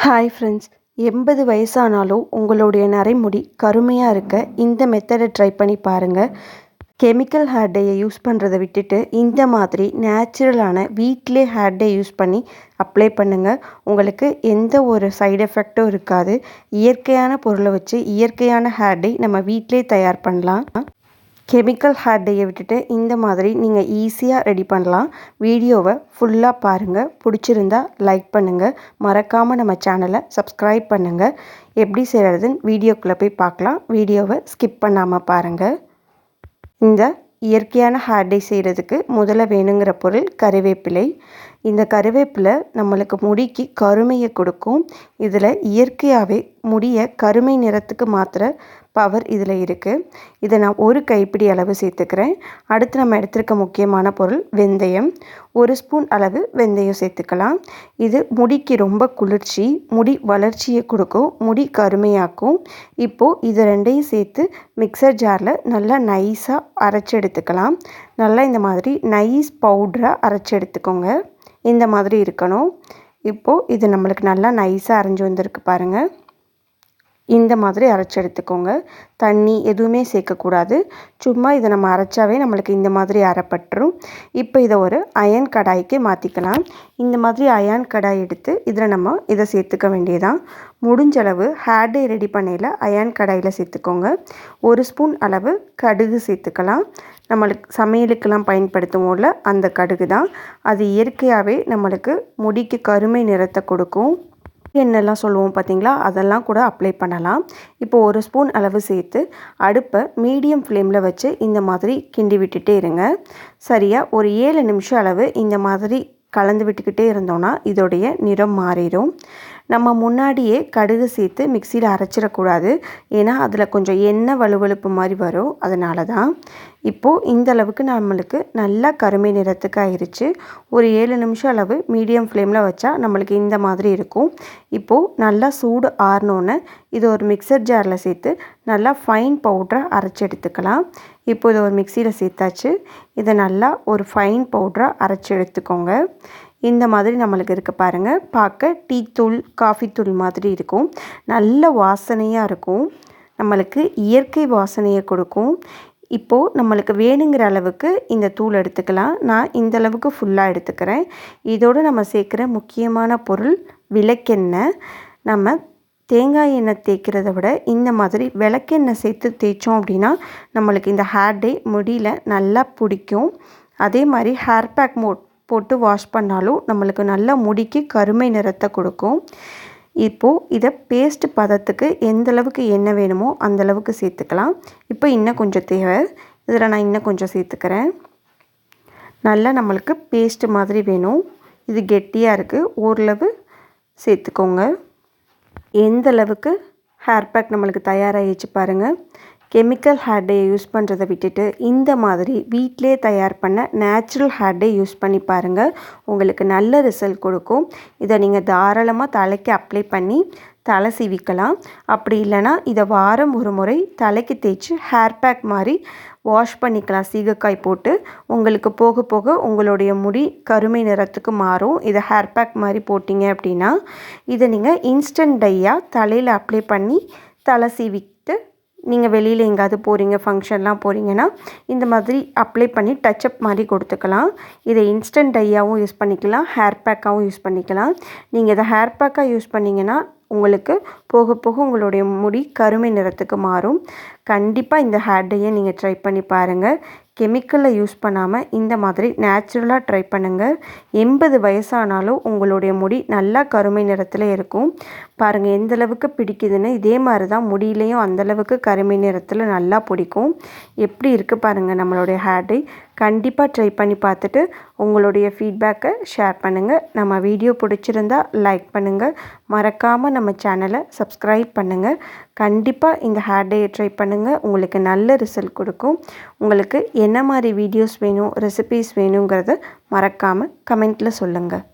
Hi friends, 80 வயசானாலும் உங்களுடைய நரைமுடி கருமையாக இருக்க இந்த மெத்தடை ட்ரை பண்ணி பாருங்கள். கெமிக்கல் ஹேர் டையை யூஸ் பண்ணுறதை விட்டுட்டு இந்த மாதிரி நேச்சுரலான வீட்டிலே ஹேர் டை யூஸ் பண்ணி அப்ளை பண்ணுங்கள். உங்களுக்கு எந்த ஒரு சைடு எஃபெக்டும் இருக்காது. இயற்கையான பொருளை வச்சு இயற்கையான ஹேர் டை நம்ம வீட்டிலே தயார் பண்ணலாம். கெமிக்கல் ஹேர் டையை விட்டுட்டு இந்த மாதிரி நீங்கள் ஈஸியாக ரெடி பண்ணலாம். வீடியோவை ஃபுல்லாக பாருங்கள். பிடிச்சிருந்தா லைக் பண்ணுங்கள். மறக்காமல் நம்ம சேனலை சப்ஸ்கிரைப் பண்ணுங்கள். எப்படி செய்கிறதுன்னு வீடியோக்குள்ளே போய் பார்க்கலாம். வீடியோவை ஸ்கிப் பண்ணாமல் பாருங்கள். இந்த இயற்கையான ஹேர் டை செய்கிறதுக்கு முதல்ல வேணுங்கிற பொருள் கறிவேப்பிலை. இந்த கறிவேப்பிலை நம்மளுக்கு முடிக்கு கருமையை கொடுக்கும். இதில் இயற்கையாகவே முடியை கருமை நிறத்துக்கு மாற்றுற பவர் இதில் இருக்குது. இதை நான் ஒரு கைப்பிடி அளவு சேர்த்துக்கிறேன். அடுத்து நம்ம எடுத்துருக்க முக்கியமான பொருள் வெந்தயம். 1 ஸ்பூன் அளவு வெந்தயம் சேர்த்துக்கலாம். இது முடிக்கு ரொம்ப குளிர்ச்சி, முடி வளர்ச்சியை கொடுக்கும், முடி கருமையாக்கும். இப்போது இது ரெண்டையும் சேர்த்து மிக்சர் ஜாரில் நல்லா நைஸாக அரைச்சி எடுத்துக்கலாம். நல்லா இந்த மாதிரி நைஸ் பவுடராக அரைச்சி எடுத்துக்கோங்க. இந்த மாதிரி இருக்கணும். இப்போது இது நம்மளுக்கு நல்லா நைஸாக அரைஞ்சி வந்திருக்கு பாருங்கள். இந்த மாதிரி அரைச்சி எடுத்துக்கோங்க. தண்ணி எதுவுமே சேர்க்கக்கூடாது. சும்மா இதை நம்ம அரைச்சாவே நம்மளுக்கு இந்த மாதிரி அரைப்பட்டுரும். இப்போ இதை ஒரு அயன் கடாய்க்கு மாற்றிக்கலாம். இந்த மாதிரி அயன் கடாய் எடுத்து இதில் நம்ம இதை சேர்த்துக்க வேண்டியதான். முடிஞ்சளவு ஹேர் டை ரெடி பண்ணையில் அயன் கடாயில் சேர்த்துக்கோங்க. 1 ஸ்பூன் அளவு கடுகு சேர்த்துக்கலாம். நம்மளுக்கு சமையலுக்கெல்லாம் பயன்படுத்துவோம்ல அந்த கடுகு தான். அது இயற்கையாகவே நம்மளுக்கு முடிக்கு கருமை நிறத்தை கொடுக்கும். எண்ணெய்லாம் சொல்லுவோம் பார்த்தீங்களா, அதெல்லாம் கூட அப்ளை பண்ணலாம். இப்போ 1 ஸ்பூன் அளவு சேர்த்து அடுப்பை மீடியம் ஃப்ளேமில் வச்சு இந்த மாதிரி கிண்டி விட்டுட்டே இருங்க. சரியாக ஒரு 7 நிமிஷம் அளவு இந்த மாதிரி கலந்து விட்டுக்கிட்டே இருந்தோன்னா இதோடைய நிறம் மாறிடும். நம்ம முன்னாடியே கடுகு சேர்த்து மிக்சியில் அரைச்சிடக்கூடாது. ஏன்னா அதில் கொஞ்சம் எண்ணெய் வழுவழுப்பு மாதிரி வரும். அதனால தான். இப்போது இந்த அளவுக்கு நம்மளுக்கு நல்லா கருமை நிறத்துக்கு ஆயிடுச்சு. ஒரு 7 நிமிஷம் அளவு மீடியம் ஃப்ளேமில் வச்சா நம்மளுக்கு இந்த மாதிரி இருக்கும். இப்போது நல்லா சூடு ஆறினோன்னே இதை ஒரு மிக்சர் ஜாரில் சேர்த்து நல்லா ஃபைன் பவுடராக அரைச்சி எடுத்துக்கலாம். இப்போ இதை ஒரு மிக்சியில் சேர்த்தாச்சு. இதை நல்லா ஒரு ஃபைன் பவுடராக அரைச்சி எடுத்துக்கோங்க. இந்த மாதிரி நம்மளுக்கு இருக்க பாருங்கள். பார்க்க டீ தூள், காஃபி தூள் மாதிரி இருக்கும். நல்ல வாசனையாக இருக்கும். நம்மளுக்கு இயற்கை வாசனையை கொடுக்கும். இப்போது நம்மளுக்கு வேணுங்கிற அளவுக்கு இந்த தூள் எடுத்துக்கலாம். நான் இந்த அளவுக்கு ஃபுல்லாக எடுத்துக்கிறேன். இதோடு நம்ம சேர்க்குற முக்கியமான பொருள் விளக்கெண்ணெய். நம்ம தேங்காய் எண்ணெய் தேய்க்கிறத விட இந்த மாதிரி விளக்கெண்ணெய் சேர்த்து தேய்ச்சோம் அப்படின்னா நம்மளுக்கு இந்த ஹேர் டை முடியில் நல்லா பிடிக்கும். அதே மாதிரி ஹேர் பேக் போட்டு வாஷ் பண்ணாலும் நம்மளுக்கு நல்லா முடிக்கு கருமை நிறத்தை கொடுக்கும். இப்போது இதை பேஸ்ட் பதத்துக்கு எந்த அளவுக்கு எண்ணெய் வேணுமோ அந்தளவுக்கு சேர்த்துக்கலாம். இப்போ இன்னும் கொஞ்சம் தேவை. இதில் நான் இன்னும் கொஞ்சம் சேர்த்துக்கிறேன். நல்லா நம்மளுக்கு பேஸ்ட் மாதிரி வேணும். இது கெட்டியாக இருக்குது. ஓரளவு சேர்த்துக்கோங்க. எந்த அளவுக்கு ஹேர் பேக் நம்மளுக்கு தயாராகிடுச்சு பாருங்கள். கெமிக்கல் ஹேர் டை யூஸ் பண்ணுறதை விட்டுட்டு இந்த மாதிரி வீட்டிலே தயார் பண்ண நேச்சுரல் ஹேர் டை யூஸ் பண்ணி பாருங்கள். உங்களுக்கு நல்ல ரிசல்ட் கொடுக்கும். இதை நீங்கள் தாராளமாக தலைக்கு அப்ளை பண்ணி தலை சீவிக்கலாம். அப்படி இல்லைனா இதை வாரம் ஒரு முறை தலைக்கு தேய்ச்சி ஹேர் பேக் மாதிரி வாஷ் பண்ணிக்கலாம். சீகக்காய் போட்டு உங்களுக்கு போக போக உங்களுடைய முடி கருமை நிறத்துக்கு மாறும். இதை ஹேர் பேக் மாதிரி போட்டிங்க அப்படின்னா இதை நீங்கள் இன்ஸ்டன்ட் டையாக தலையில் அப்ளை பண்ணி தலை சீவிட்டு நீங்கள் வெளியில் எங்கேயாவது போகிறீங்க, ஃபங்க்ஷன்லாம் போகிறீங்கன்னா இந்த மாதிரி அப்ளை பண்ணி டச்சப் மாதிரி கொடுத்துக்கலாம். இதை இன்ஸ்டன்ட் டையாகவும் யூஸ் பண்ணிக்கலாம், ஹேர் பேக்காகவும் யூஸ் பண்ணிக்கலாம். நீங்கள் இதை ஹேர் பேக்காக யூஸ் பண்ணிங்கன்னா உங்களுக்கு போக போக உங்களுடைய முடி கருமை நிறத்துக்கு மாறும். கண்டிப்பாக இந்த ஹேர் டையை நீங்கள் ட்ரை பண்ணி பாருங்கள். கெமிக்கலை யூஸ் பண்ணாமல் இந்த மாதிரி நேச்சுரலாக ட்ரை பண்ணுங்கள். 80 வயசானாலும் உங்களுடைய முடி நல்லா கருமை நிறத்தில் இருக்கும். பாருங்கள் எந்தளவுக்கு பிடிக்குதுன்னு. இதே மாதிரி தான் முடியிலையும் அந்தளவுக்கு கருமை நிறத்தில் நல்லா பிடிக்கும். எப்படி இருக்குது பாருங்கள் நம்மளுடைய ஹேர் டை. கண்டிப்பாக ட்ரை பண்ணி பார்த்துட்டு உங்களுடைய ஃபீட்பேக்கை ஷேர் பண்ணுங்கள். நம்ம வீடியோ பிடிச்சிருந்தா லைக் பண்ணுங்கள். மறக்காமல் நம்ம சேனலை சப்ஸ்கிரைப் பண்ணுங்கள். கண்டிப்பாக இந்த ஹேர் டையை ட்ரை பண்ணுங்கள். உங்களுக்கு நல்ல ரிசல்ட் கொடுக்கும். உங்களுக்கு என்ன மாதிரி வீடியோஸ் வேணும், ரெசிபீஸ் வேணுங்கிறத மறக்காமல் கமெண்ட்டில் சொல்லுங்கள்.